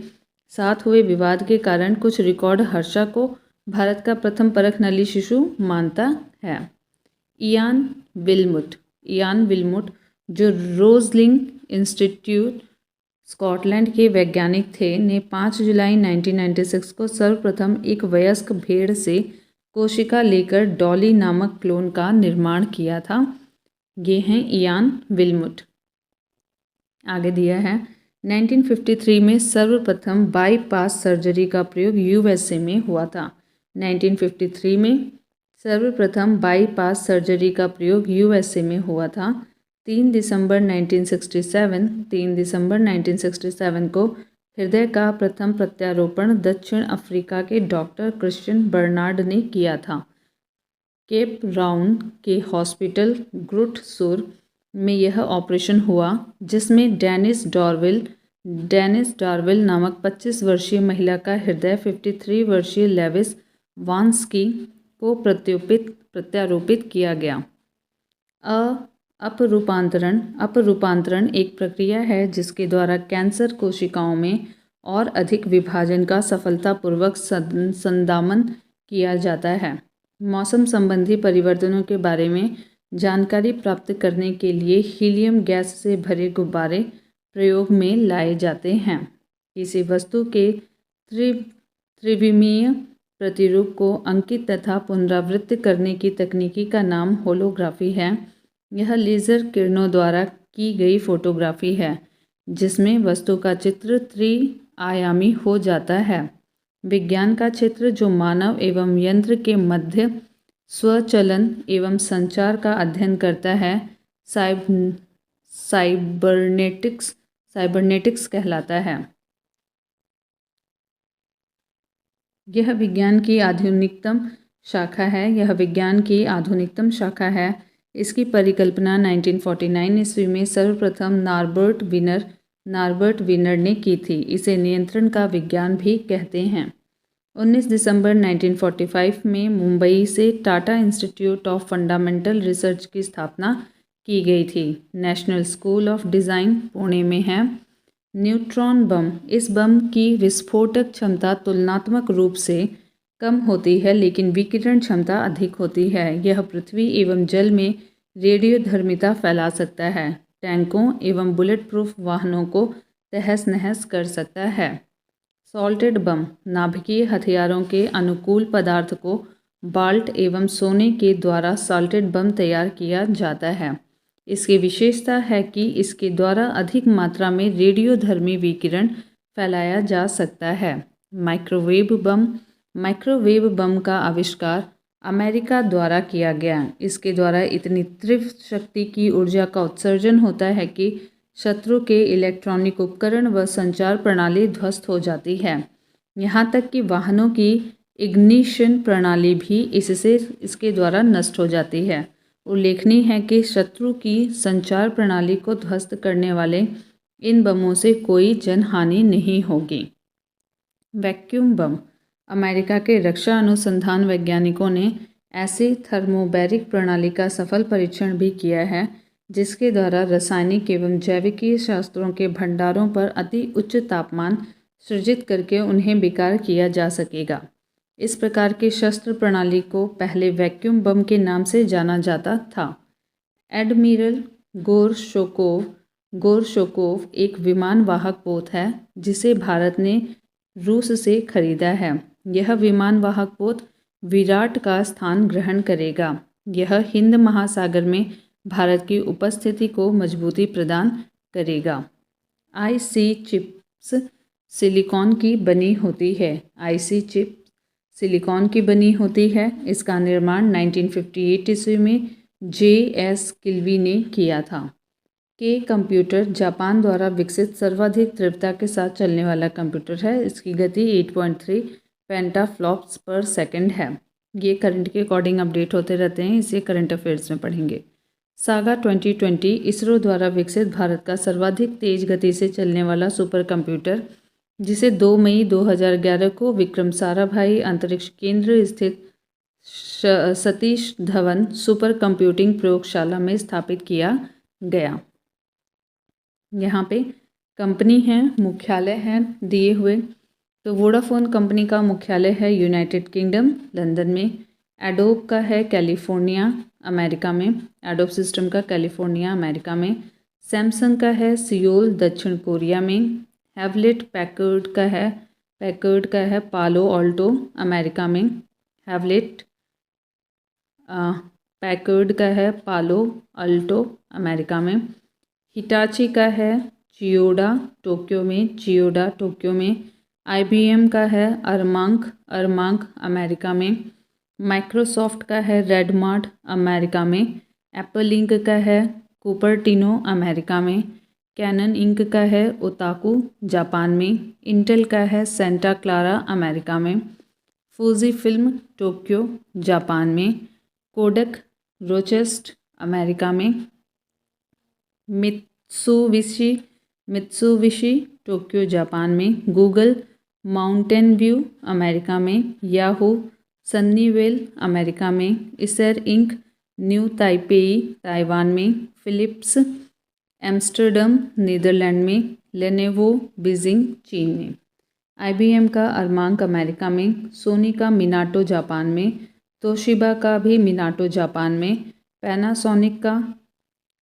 साथ हुए विवाद के कारण कुछ रिकॉर्ड हर्षा को भारत का प्रथम परखनली शिशु मानता है। इयान विल्मुट जो रोजलिंग इंस्टीट्यूट स्कॉटलैंड के वैज्ञानिक थे ने 5 जुलाई 1996 को सर्वप्रथम एक वयस्क भेड़ से कोशिका लेकर डॉली नामक क्लोन का निर्माण किया था। ये हैं इयान विल्मुट। आगे दिया है 1953 में सर्वप्रथम बाईपास सर्जरी का प्रयोग USA में हुआ था। 1953 में सर्वप्रथम बाईपास सर्जरी का प्रयोग USA में हुआ था। 3 दिसंबर 1967 को हृदय का प्रथम प्रत्यारोपण दक्षिण अफ्रीका के डॉक्टर क्रिश्चियन बर्नार्ड ने किया था। केप टाउन के हॉस्पिटल ग्रूट सुर में यह ऑपरेशन हुआ, जिसमें डेनिस डार्विल नामक 25 वर्षीय महिला का हृदय 53 वर्षीय लेविस वांस्की को प्रत्यारोपित किया गया। अपरूपांतरण एक प्रक्रिया है जिसके द्वारा कैंसर कोशिकाओं में और अधिक विभाजन का सफलतापूर्वक संदामन किया जाता है। मौसम संबंधी परिवर्तनों के बारे में जानकारी प्राप्त करने के लिए हीलियम गैस से भरे गुब्बारे प्रयोग में लाए जाते हैं। किसी वस्तु के त्रिविमीय प्रतिरूप को अंकित तथा पुनरावृत्त करने की तकनीकी का नाम होलोग्राफी है। यह लेज़र किरणों द्वारा की गई फोटोग्राफी है, जिसमें वस्तु का चित्र त्रिआयामी हो जाता है। विज्ञान का क्षेत्र जो मानव एवं यंत्र के मध्य स्वचलन एवं संचार का अध्ययन करता है, साइबरनेटिक्स कहलाता है। यह विज्ञान की आधुनिकतम शाखा है। इसकी परिकल्पना 1949 ईस्वी में सर्वप्रथम नॉर्बर्ट विनर ने की थी। इसे नियंत्रण का विज्ञान भी कहते हैं। 19 दिसंबर 1945 में मुंबई से Tata institute of fundamental research की स्थापना की गई थी। National school of design Pune में है। न्यूट्रॉन बम, इस बम की विस्फोटक क्षमता तुलनात्मक रूप से कम होती है, लेकिन विकिरण क्षमता अधिक होती है। यह पृथ्वी एवं जल में रेडियोधर्मिता फैला सकता है। टैंकों एवं बुलेट प्रूफ वाहनों को तहस नहस कर सकता है। सॉल्टेड बम, नाभिकीय हथियारों के अनुकूल पदार्थ को बाल्ट एवं सोने के द्वारा सॉल्टेड बम तैयार किया जाता है। इसकी विशेषता है कि इसके द्वारा अधिक मात्रा में रेडियोधर्मी विकिरण फैलाया जा सकता है। माइक्रोवेव बम का आविष्कार अमेरिका द्वारा किया गया। इसके द्वारा इतनी तीव्र शक्ति की ऊर्जा का उत्सर्जन होता है कि शत्रु के इलेक्ट्रॉनिक उपकरण व संचार प्रणाली ध्वस्त हो जाती है। यहाँ तक कि वाहनों की इग्निशन प्रणाली भी इसके द्वारा नष्ट हो जाती है। उल्लेखनीय है कि शत्रु की संचार प्रणाली को ध्वस्त करने वाले इन बमों से कोई जनहानि नहीं होगी। वैक्यूम बम, अमेरिका के रक्षा अनुसंधान वैज्ञानिकों ने ऐसी थर्मोबैरिक प्रणाली का सफल परीक्षण भी किया है, जिसके द्वारा रासायनिक एवं जैविकीय शास्त्रों के भंडारों पर अति उच्च तापमान सृजित करके उन्हें बेकार किया जा सकेगा। इस प्रकार की शस्त्र प्रणाली को पहले वैक्यूम बम के नाम से जाना जाता था। एडमिरल गोरशोकोव एक विमान वाहक पोत है, जिसे भारत ने रूस से खरीदा है। यह विमान वाहक पोत विराट का स्थान ग्रहण करेगा। यह हिंद महासागर में भारत की उपस्थिति को मजबूती प्रदान करेगा। IC चिप्स सिलिकॉन की बनी होती है। IC चिप सिलिकॉन की बनी होती है। इसका निर्माण 1958 ईस्वी में JS किल्वी ने किया था। के कंप्यूटर जापान द्वारा विकसित सर्वाधिक तीव्रता के साथ चलने वाला कंप्यूटर है। इसकी गति 8.3 पेंटाफ्लॉप्स पर सेकंड है। ये करंट के अकॉर्डिंग अपडेट होते रहते हैं, इसे करंट अफेयर्स में पढ़ेंगे। सागा 2020 इसरो द्वारा विकसित भारत का सर्वाधिक तेज गति से चलने वाला सुपर कंप्यूटर जिसे 2 मई 2011 को विक्रम साराभाई अंतरिक्ष केंद्र स्थित सतीश धवन सुपर कंप्यूटिंग प्रयोगशाला में स्थापित किया गया। यहाँ पे कंपनी है, मुख्यालय है दिए हुए। तो वोडाफोन कंपनी का मुख्यालय है यूनाइटेड किंगडम लंदन में। एडोब का है कैलिफोर्निया अमेरिका में, एडोब सिस्टम का कैलिफोर्निया अमेरिका में। सैमसंग का है सियोल दक्षिण कोरिया में। हैवलेट पैकर्ड का है पालो ऑल्टो अमेरिका में। हैवलेट पैकर्ड का है पालो अल्टो अमेरिका में। हिटाची का है चियोडा टोक्यो में। IBM का है अरमांक अमेरिका में। माइक्रोसॉफ्ट का है रेडमार्ट अमेरिका में। एप्पल इंक का है कुपर्टिनो अमेरिका में। कैनन इंक का है ओताकू जापान में। इंटेल का है सेंटा क्लारा अमेरिका में। फूजी फिल्म टोक्यो जापान में। कोडक रोचेस्ट अमेरिका में। मित्सुबिशी टोक्यो जापान में। गूगल माउंटेन व्यू अमेरिका में। याहू सन्नीवेल अमेरिका में। Acer Inc New Taipei Taiwan में। फिलिप्स एम्स्टर्डम नीदरलैंड में। लेनोवो बीजिंग चीन में। IBM का अरमांक अमेरिका में। सोनी का मिनाटो जापान में। तोशिबा का भी मिनाटो जापान में। पैनासोनिक का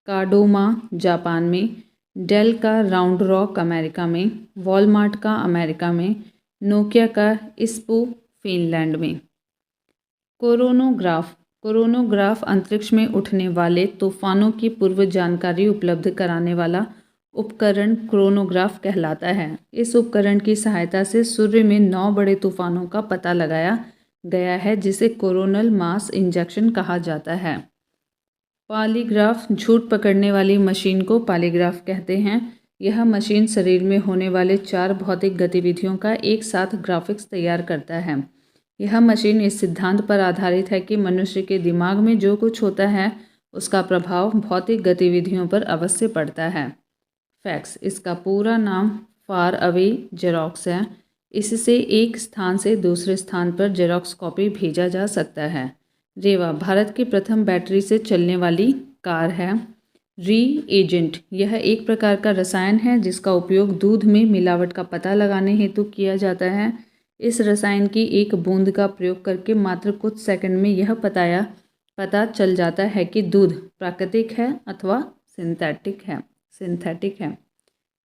काडोमा जापान में। डेल का राउंड रॉक अमेरिका में। वॉलमार्ट का अमेरिका में। नोकिया का इस्पो फिनलैंड में। कोरोनोग्राफ अंतरिक्ष में उठने वाले तूफानों की पूर्व जानकारी उपलब्ध कराने वाला उपकरण क्रोनोग्राफ कहलाता है। इस उपकरण की सहायता से सूर्य में 9 बड़े तूफानों का पता लगाया गया है, जिसे कोरोनल मास इंजेक्शन कहा जाता है। पॉलीग्राफ झूठ पकड़ने वाली मशीन को पॉलीग्राफ कहते हैं। यह मशीन शरीर में होने वाले 4 भौतिक गतिविधियों का एक साथ ग्राफिक्स तैयार करता है। यह मशीन इस सिद्धांत पर आधारित है कि मनुष्य के दिमाग में जो कुछ होता है उसका प्रभाव भौतिक गतिविधियों पर अवश्य पड़ता है। फैक्स, इसका पूरा नाम फार अवे जेरोक्स है। इससे एक स्थान से दूसरे स्थान पर जेरोक्स कॉपी भेजा जा सकता है। रेवा भारत की प्रथम बैटरी से चलने वाली कार है। रीएजेंट, यह एक प्रकार का रसायन है जिसका उपयोग दूध में मिलावट का पता लगाने हेतु किया जाता है। इस रसायन की एक बूंद का प्रयोग करके मात्र कुछ सेकंड में यह पता चल जाता है कि दूध प्राकृतिक है अथवा सिंथेटिक है।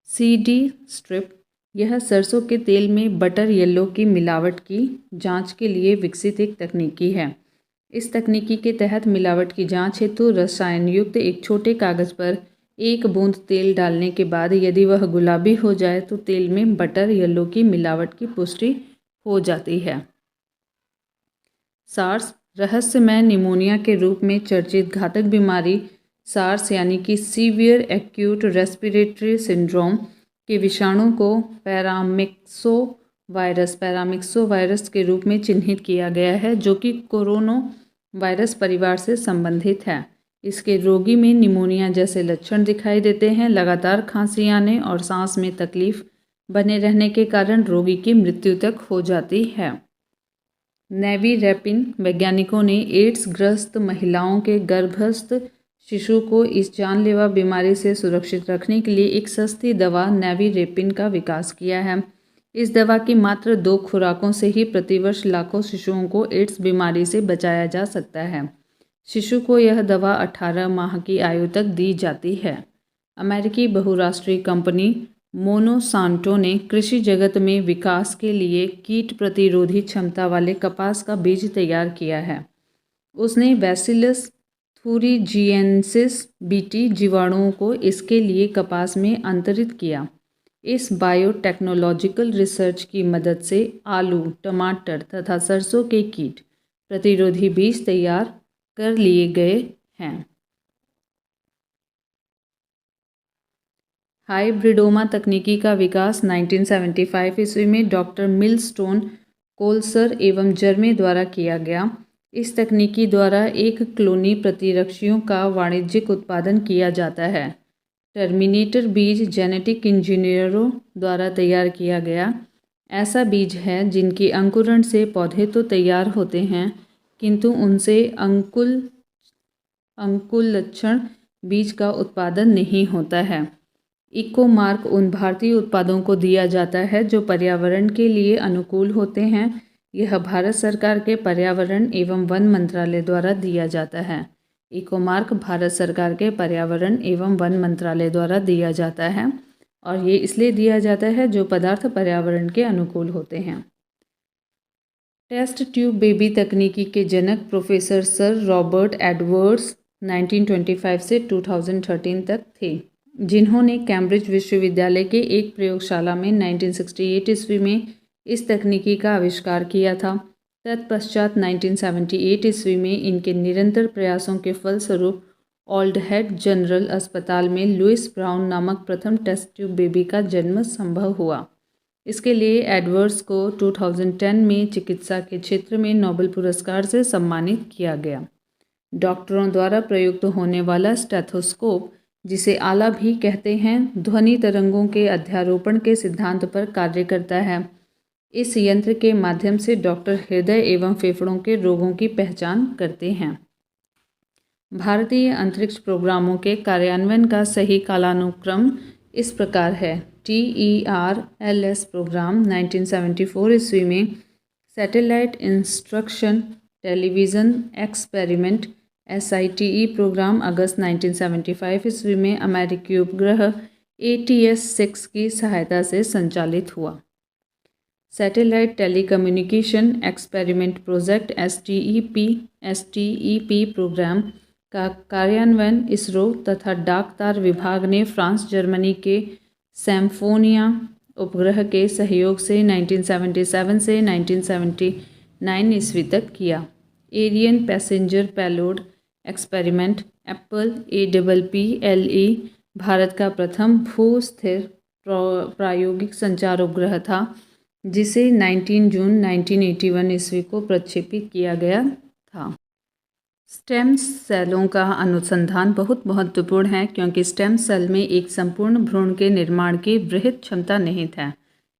CD स्ट्रिप, यह सरसों के तेल में बटर येलो की मिलावट की जांच के लिए विकसित एक तकनीकी है। इस तकनीकी के तहत मिलावट की जांच हेतु रसायन युक्त एक छोटे कागज पर 1 बूंद तेल डालने के बाद यदि वह गुलाबी हो जाए तो तेल में बटर येलो की मिलावट की पुष्टि हो जाती है। सार्स, रहस्यमय निमोनिया के रूप में चर्चित घातक बीमारी सार्स यानी कि सीवियर एक्यूट रेस्पिरेटरी सिंड्रोम के विषाणु को पैरामिक्सो वायरस के रूप में चिन्हित किया गया है, जो कि कोरोना वायरस परिवार से संबंधित है। इसके रोगी में निमोनिया जैसे लक्षण दिखाई देते हैं। लगातार खांसी आने और सांस में तकलीफ बने रहने के कारण रोगी की मृत्यु तक हो जाती है। नेविरेपिन, वैज्ञानिकों ने एड्स ग्रस्त महिलाओं के गर्भस्थ शिशु को इस जानलेवा बीमारी से सुरक्षित रखने के लिए एक सस्ती दवा नेविरेपिन का विकास किया है। इस दवा की मात्र 2 खुराकों से ही प्रतिवर्ष लाखों शिशुओं को एड्स बीमारी से बचाया जा सकता है। शिशु को यह दवा 18 माह की आयु तक दी जाती है। अमेरिकी बहुराष्ट्रीय कंपनी मोनोसांटो ने कृषि जगत में विकास के लिए कीट प्रतिरोधी क्षमता वाले कपास का बीज तैयार किया है। उसने बैसिलस thuringiensis बीटी जीवाणुओं को इसके लिए कपास में अंतरित किया। इस बायोटेक्नोलॉजिकल रिसर्च की मदद से आलू, टमाटर तथा सरसों के कीट प्रतिरोधी बीज तैयार कर लिए गए हैं। हाइब्रिडोमा तकनीकी का विकास 1975 ईस्वी में डॉक्टर मिलस्टोन, कोल्सर एवं जर्मे द्वारा किया गया। इस तकनीकी द्वारा एक क्लोनी प्रतिरक्षियों का वाणिज्यिक उत्पादन किया जाता है। टर्मिनेटर बीज जेनेटिक इंजीनियरों द्वारा तैयार किया गया ऐसा बीज है जिनकी अंकुरण से पौधे तो तैयार होते हैं किंतु उनसे अंकुलक्षण बीज का उत्पादन नहीं होता है। इको मार्क उन भारतीय उत्पादों को दिया जाता है जो पर्यावरण के लिए अनुकूल होते हैं। यह भारत सरकार के पर्यावरण एवं वन मंत्रालय द्वारा दिया जाता है। इको मार्क भारत सरकार के पर्यावरण एवं वन मंत्रालय द्वारा दिया जाता है और ये इसलिए दिया जाता है जो पदार्थ पर्यावरण के अनुकूल होते हैं। टेस्ट ट्यूब बेबी तकनीकी के जनक प्रोफेसर सर रॉबर्ट एडवर्ड्स 1925 से 2013 तक थे, जिन्होंने कैम्ब्रिज विश्वविद्यालय के एक प्रयोगशाला में 1968 ईस्वी में इस तकनीकी का आविष्कार किया था। तत्पश्चात 1978 ईस्वी में इनके निरंतर प्रयासों के फलस्वरूप ओल्ड हेड जनरल अस्पताल में लुइस ब्राउन नामक प्रथम टेस्ट ट्यूब बेबी का जन्म संभव हुआ। इसके लिए एडवर्ड्स को 2010 में चिकित्सा के क्षेत्र में नोबेल पुरस्कार से सम्मानित किया गया। डॉक्टरों द्वारा प्रयुक्त होने वाला स्टेथोस्कोप, जिसे आला भी कहते हैं, ध्वनि तरंगों के अध्यारोपण के सिद्धांत पर कार्य करता है। इस यंत्र के माध्यम से डॉक्टर हृदय एवं फेफड़ों के रोगों की पहचान करते हैं। भारतीय अंतरिक्ष प्रोग्रामों के कार्यान्वयन का सही कालानुक्रम इस प्रकार है। TERLS प्रोग्राम 1974 ईस्वी में satellite instruction television experiment SITE program अगस्त 1975 ईस्वी में अमेरिकी उपग्रह ATS-6 की सहायता से संचालित हुआ। Satellite telecommunication experiment project STEP programme का कार्यान्वयन इसरो तथा डाक तार विभाग ने फ्रांस जर्मनी के सैम्फोनिया उपग्रह के सहयोग से 1977 से 1979 ईस्वी तक किया। Ariane passenger payload experiment Apple APPLE Bharat का प्रथम भू-स्थिर प्रायोगिक संचार उपग्रह था, जिसे 19 जून 1981 ईस्वी को प्रक्षेपित किया गया था। स्टेम सेलों का अनुसंधान बहुत महत्वपूर्ण है क्योंकि स्टेम सेल में एक संपूर्ण भ्रूण के निर्माण की बृहत क्षमता निहित है।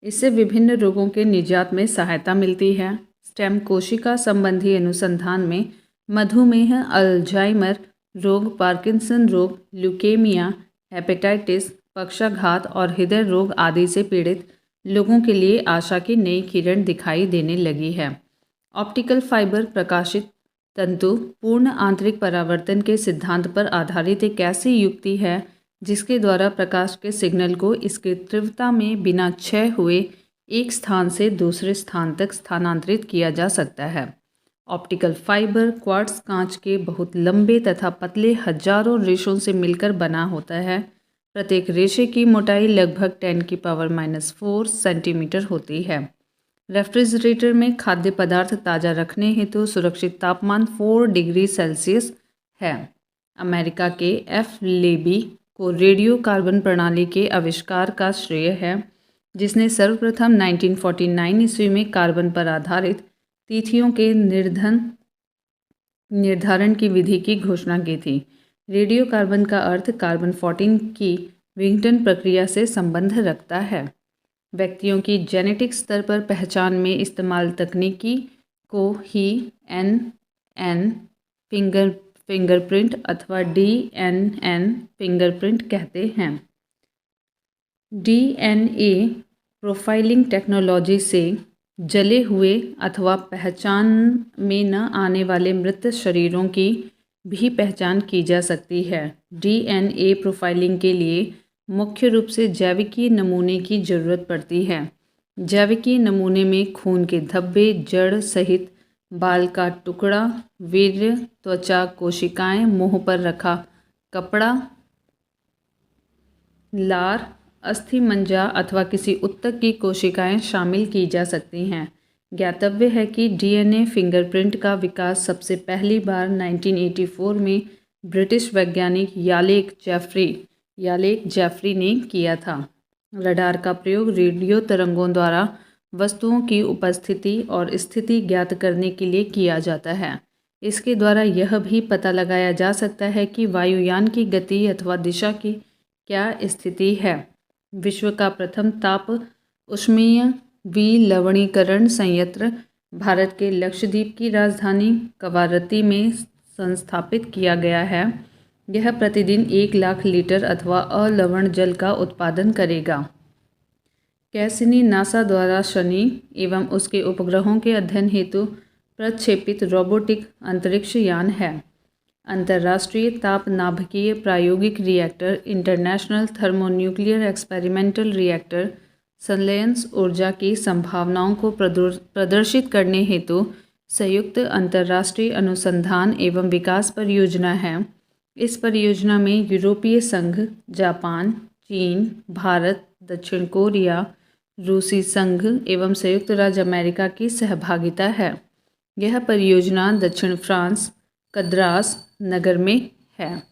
इससे विभिन्न रोगों के निजात में सहायता मिलती है। स्टेम कोशिका संबंधी अनुसंधान में मधुमेह, अल्जाइमर रोग, पार्किंसन रोग, ल्यूकेमिया, हेपेटाइटिस, पक्षाघात और हृदय रोग आदि से पीड़ित लोगों के लिए आशा की नई किरण दिखाई देने लगी है। ऑप्टिकल फाइबर प्रकाशित तंतु पूर्ण आंतरिक परावर्तन के सिद्धांत पर आधारित एक ऐसी युक्ति है जिसके द्वारा प्रकाश के सिग्नल को इसकी तीव्रता में बिना क्षय हुए एक स्थान से दूसरे स्थान तक स्थानांतरित किया जा सकता है। ऑप्टिकल फाइबर क्वार्ट्ज कांच के बहुत लंबे तथा पतले हजारों रेशों से मिलकर बना होता है। प्रत्येक रेशे की मोटाई लगभग 10⁻⁴ सेंटीमीटर होती है। रेफ्रिजरेटर में खाद्य पदार्थ ताज़ा रखने हेतु सुरक्षित तापमान 4 डिग्री सेल्सियस है। अमेरिका के F. लेबी को रेडियो कार्बन प्रणाली के आविष्कार का श्रेय है, जिसने सर्वप्रथम 1949 ईस्वी में कार्बन पर आधारित तिथियों के निर्धारण की विधि की घोषणा की थी। रेडियो कार्बन का अर्थ कार्बन 14 की विघटन प्रक्रिया से संबंध रखता है। व्यक्तियों की जेनेटिक स्तर पर पहचान में इस्तेमाल तकनीकी को ही NN फिंगरप्रिंट अथवा DNN फिंगरप्रिंट कहते हैं। DNA प्रोफाइलिंग टेक्नोलॉजी से जले हुए अथवा पहचान में न आने वाले मृत शरीरों की भी पहचान की जा सकती है। DNA प्रोफाइलिंग के लिए मुख्य रूप से जैविकीय नमूने की जरूरत पड़ती है। जैविकीय नमूने में खून के धब्बे, जड़ सहित बाल का टुकड़ा, वीर्य, त्वचा कोशिकाएं, मुंह पर रखा कपड़ा, लार, अस्थि मंजा अथवा किसी उत्तक की कोशिकाएं शामिल की जा सकती हैं। ज्ञातव्य है कि DNA फिंगरप्रिंट का विकास सबसे पहली बार 1984 में ब्रिटिश वैज्ञानिक यालेक जेफरी ने किया था। रडार का प्रयोग रेडियो तरंगों द्वारा वस्तुओं की उपस्थिति और स्थिति ज्ञात करने के लिए किया जाता है। इसके द्वारा यह भी पता लगाया जा सकता है कि वायुयान की गति अथवा दिशा की क्या स्थिति है? विश्व का प्रथम ताप ऊष्मीय विलवणीकरण संयंत्र भारत के लक्षद्वीप की राजधानी कवारत्ती में संस्थापित किया गया है। यह प्रतिदिन 1 लाख लीटर अथवा अलवण जल का उत्पादन करेगा। कैसिनी नासा द्वारा शनि एवं उसके उपग्रहों के अध्ययन हेतु प्रक्षेपित रोबोटिक अंतरिक्ष यान है। अंतर्राष्ट्रीय ताप नाभिकीय प्रायोगिक reactor international thermonuclear experimental reactor संलयन ऊर्जा की संभावनाओं को प्रदर्शित करने हेतु संयुक्त अंतर्राष्ट्रीय अनुसंधान एवं विकास परियोजना है। इस परियोजना में यूरोपीय संघ, जापान, चीन, भारत, दक्षिण कोरिया, रूसी संघ एवं संयुक्त राज्य अमेरिका की सहभागिता है। यह परियोजना दक्षिण फ्रांस कद्रास नगर में है।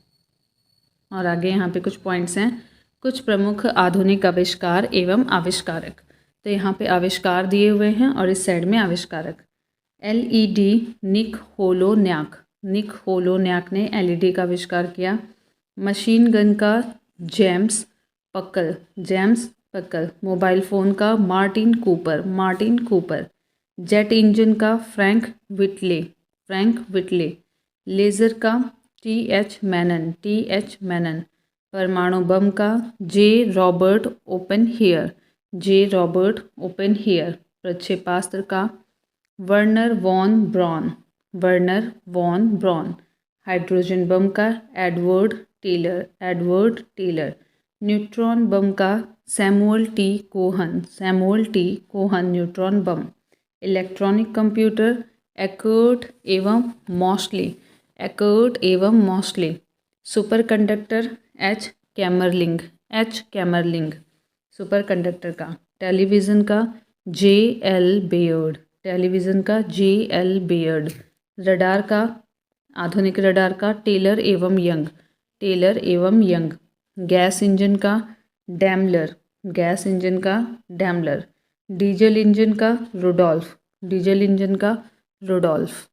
और आगे यहाँ पे कुछ पॉइंट्स हैं। कुछ प्रमुख आधुनिक आविष्कार एवं आविष्कारक। तो यहाँ पे आविष्कार दिए हुए हैं और इस साइड में आविष्कारक। LED निक होलोन्याक ने LED का आविष्कार किया। मशीन गन का जेम्स पक्कल। मोबाइल फ़ोन का मार्टिन कूपर। जेट इंजन का फ्रैंक विटले। लेज़र का TH मैनन। परमाणु बम का J. Robert Oppenheimer. प्रक्षेपास्त्र का Wernher von Braun. Hydrogen bomb का एडवर्ड टेलर। न्यूट्रॉन बम का Samuel T Cohen neutron bomb. Electronic computer Eckert एवं Mauchly. Superconductor H. Kamerlingh super का। Television का J.L. बेयर्ड। रडार का आधुनिक रडार का टेलर एवं यंग। गैस इंजन का डैमलर। डीजल इंजन का रुडोल्फ।